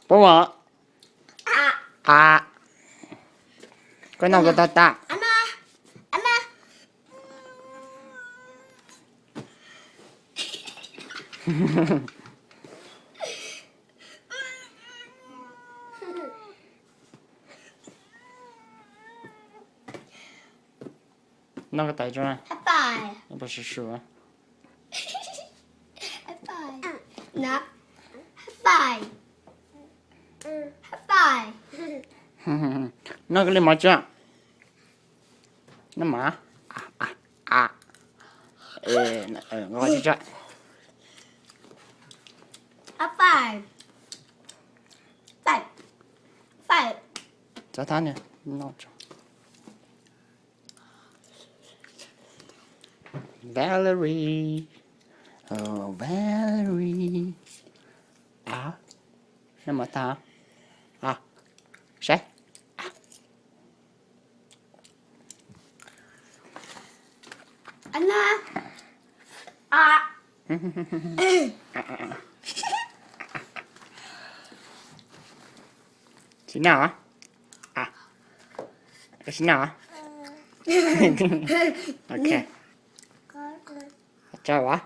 不忘cái nào của ta ta Anna 那个袋装拜那不是蛇拜拿拜拜那个麻将那嘛我去这拜拜拜找他呢闹钟 Valerie oh Valerie 什么他谁Anna 洗脑洗脑OK 叫我